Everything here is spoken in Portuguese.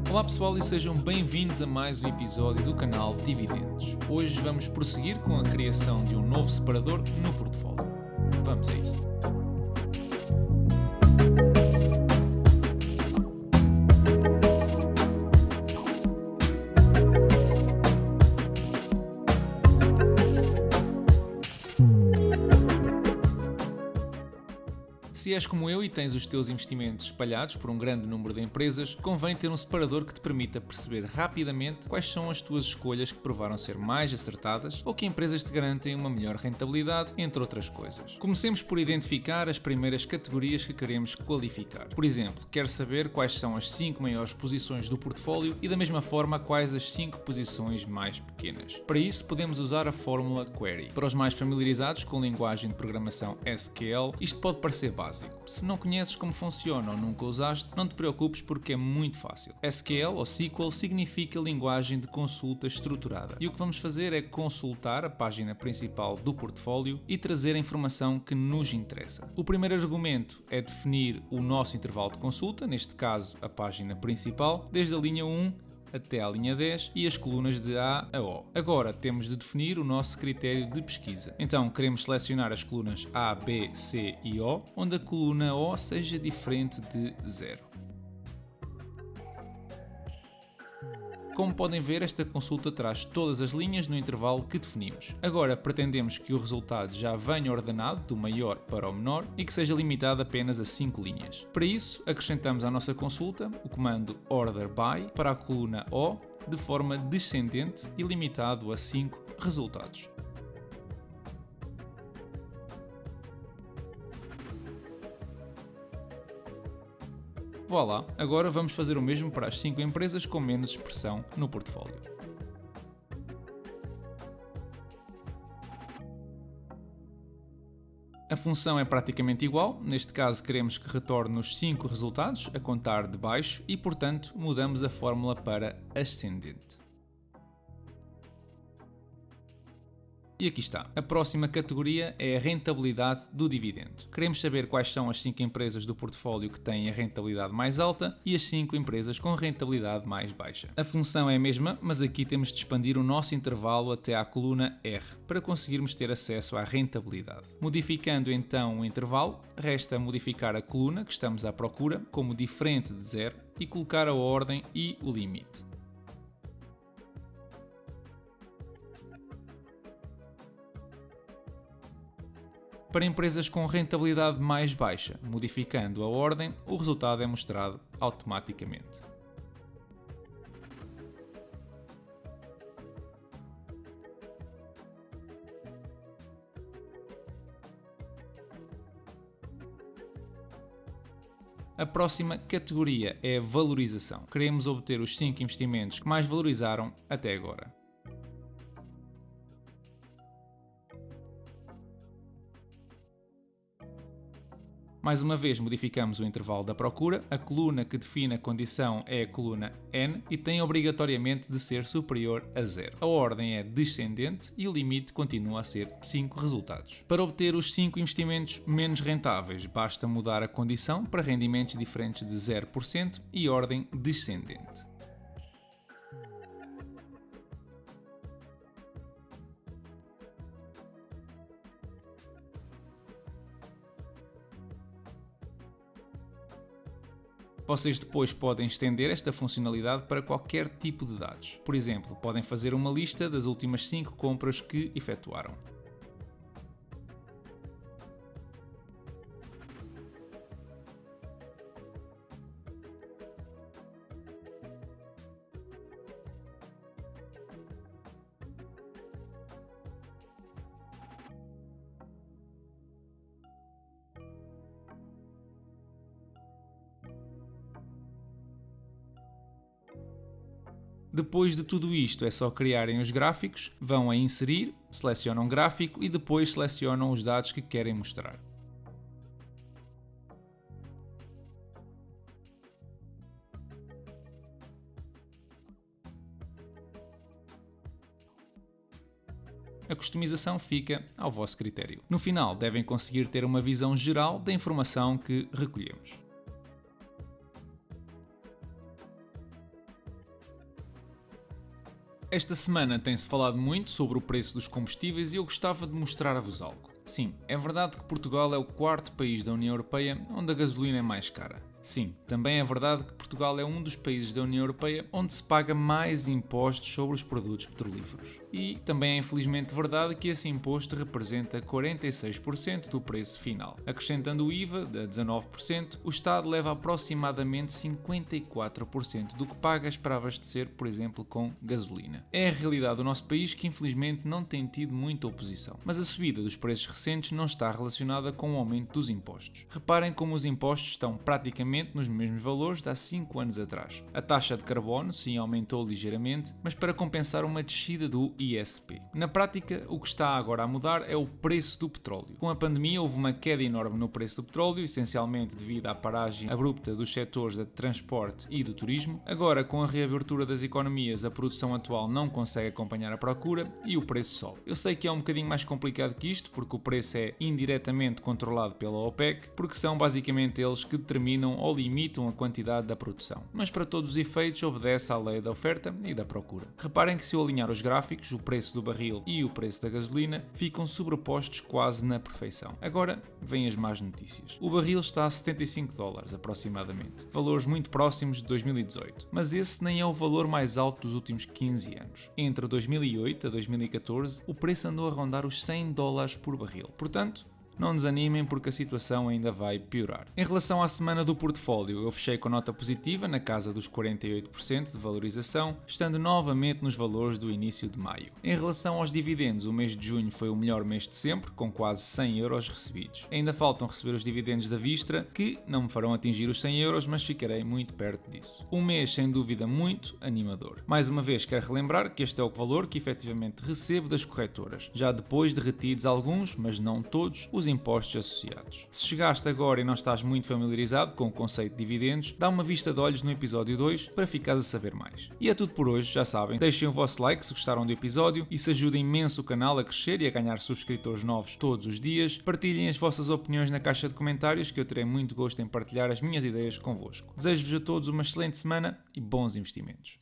Olá pessoal e sejam bem-vindos a mais um episódio do canal Dividendos. Hoje vamos prosseguir com a criação de um novo separador no portfólio. Vamos a isso. Se és como eu e tens os teus investimentos espalhados por um grande número de empresas, convém ter um separador que te permita perceber rapidamente quais são as tuas escolhas que provaram ser mais acertadas ou que empresas te garantem uma melhor rentabilidade, entre outras coisas. Comecemos por identificar as primeiras categorias que queremos qualificar. Por exemplo, quero saber quais são as 5 maiores posições do portfólio e da mesma forma quais as 5 posições mais pequenas. Para isso podemos usar a fórmula Query. Para os mais familiarizados com a linguagem de programação SQL, isto pode parecer básico. Se não conheces como funciona ou nunca usaste, não te preocupes porque é muito fácil. SQL ou SQL significa linguagem de consulta estruturada e o que vamos fazer é consultar a página principal do portfólio e trazer a informação que nos interessa. O primeiro argumento é definir o nosso intervalo de consulta, neste caso a página principal, desde a linha 1 até à linha 10 e as colunas de A a O. Agora temos de definir o nosso critério de pesquisa. Então queremos selecionar as colunas A, B, C e O, onde a coluna O seja diferente de 0. Como podem ver, esta consulta traz todas as linhas no intervalo que definimos. Agora pretendemos que o resultado já venha ordenado do maior para o menor e que seja limitado apenas a 5 linhas. Para isso, acrescentamos à nossa consulta o comando OrderBy para a coluna O de forma descendente e limitado a 5 resultados. Voilà, agora vamos fazer o mesmo para as 5 empresas com menos expressão no portfólio. A função é praticamente igual, neste caso queremos que retorne os 5 resultados a contar de baixo e, portanto, mudamos a fórmula para ascendente. E aqui está. A próxima categoria é a rentabilidade do dividendo. Queremos saber quais são as 5 empresas do portfólio que têm a rentabilidade mais alta e as 5 empresas com rentabilidade mais baixa. A função é a mesma, mas aqui temos de expandir o nosso intervalo até à coluna R para conseguirmos ter acesso à rentabilidade. Modificando então o intervalo, resta modificar a coluna que estamos à procura como diferente de 0 e colocar a ordem e o limite. Para empresas com rentabilidade mais baixa, modificando a ordem, o resultado é mostrado automaticamente. A próxima categoria é a valorização. Queremos obter os 5 investimentos que mais valorizaram até agora. Mais uma vez modificamos o intervalo da procura, a coluna que define a condição é a coluna N e tem obrigatoriamente de ser superior a 0. A ordem é descendente e o limite continua a ser 5 resultados. Para obter os 5 investimentos menos rentáveis, basta mudar a condição para rendimentos diferentes de 0% e ordem descendente. Vocês depois podem estender esta funcionalidade para qualquer tipo de dados. Por exemplo, podem fazer uma lista das últimas 5 compras que efetuaram. Depois de tudo isto é só criarem os gráficos, vão a inserir, selecionam gráfico e depois selecionam os dados que querem mostrar. A customização fica ao vosso critério. No final, devem conseguir ter uma visão geral da informação que recolhemos. Esta semana tem-se falado muito sobre o preço dos combustíveis e eu gostava de mostrar-vos algo. Sim, é verdade que Portugal é o quarto país da União Europeia onde a gasolina é mais cara. Sim, também é verdade que Portugal é um dos países da União Europeia onde se paga mais impostos sobre os produtos petrolíferos. E também é infelizmente verdade que esse imposto representa 46% do preço final. Acrescentando o IVA, de 19%, o Estado leva aproximadamente 54% do que pagas para abastecer, por exemplo, com gasolina. É a realidade do nosso país que infelizmente não tem tido muita oposição. Mas a subida dos preços recentes não está relacionada com o aumento dos impostos. Reparem como os impostos estão praticamente nos mesmos valores de há 5 anos atrás. A taxa de carbono sim aumentou ligeiramente, mas para compensar uma descida do ISP. Na prática, o que está agora a mudar é o preço do petróleo. Com a pandemia houve uma queda enorme no preço do petróleo, essencialmente devido à paragem abrupta dos setores de transporte e do turismo. Agora, com a reabertura das economias, a produção atual não consegue acompanhar a procura e o preço sobe. Eu sei que é um bocadinho mais complicado que isto, porque o preço é indiretamente controlado pela OPEC, porque são basicamente eles que determinam ou limitam a quantidade da produção, mas para todos os efeitos obedece à lei da oferta e da procura. Reparem que se eu alinhar os gráficos, o preço do barril e o preço da gasolina ficam sobrepostos quase na perfeição. Agora vêm as más notícias. O barril está a $75 aproximadamente, valores muito próximos de 2018, mas esse nem é o valor mais alto dos últimos 15 anos. Entre 2008 a 2014, o preço andou a rondar os $100 por barril. Portanto, não desanimem porque a situação ainda vai piorar. Em relação à semana do portfólio, eu fechei com nota positiva na casa dos 48% de valorização, estando novamente nos valores do início de maio. Em relação aos dividendos, o mês de junho foi o melhor mês de sempre, com quase 100 euros recebidos. Ainda faltam receber os dividendos da Vistra, que não me farão atingir os 100 euros, mas ficarei muito perto disso. Um mês sem dúvida muito animador. Mais uma vez quero relembrar que este é o valor que efetivamente recebo das corretoras, já depois de retidos alguns, mas não todos, os impostos associados. Se chegaste agora e não estás muito familiarizado com o conceito de dividendos, dá uma vista de olhos no episódio 2 para ficares a saber mais. E é tudo por hoje, já sabem. Deixem o vosso like se gostaram do episódio, isso ajuda imenso o canal a crescer e a ganhar subscritores novos todos os dias. Partilhem as vossas opiniões na caixa de comentários que eu terei muito gosto em partilhar as minhas ideias convosco. Desejo-vos a todos uma excelente semana e bons investimentos.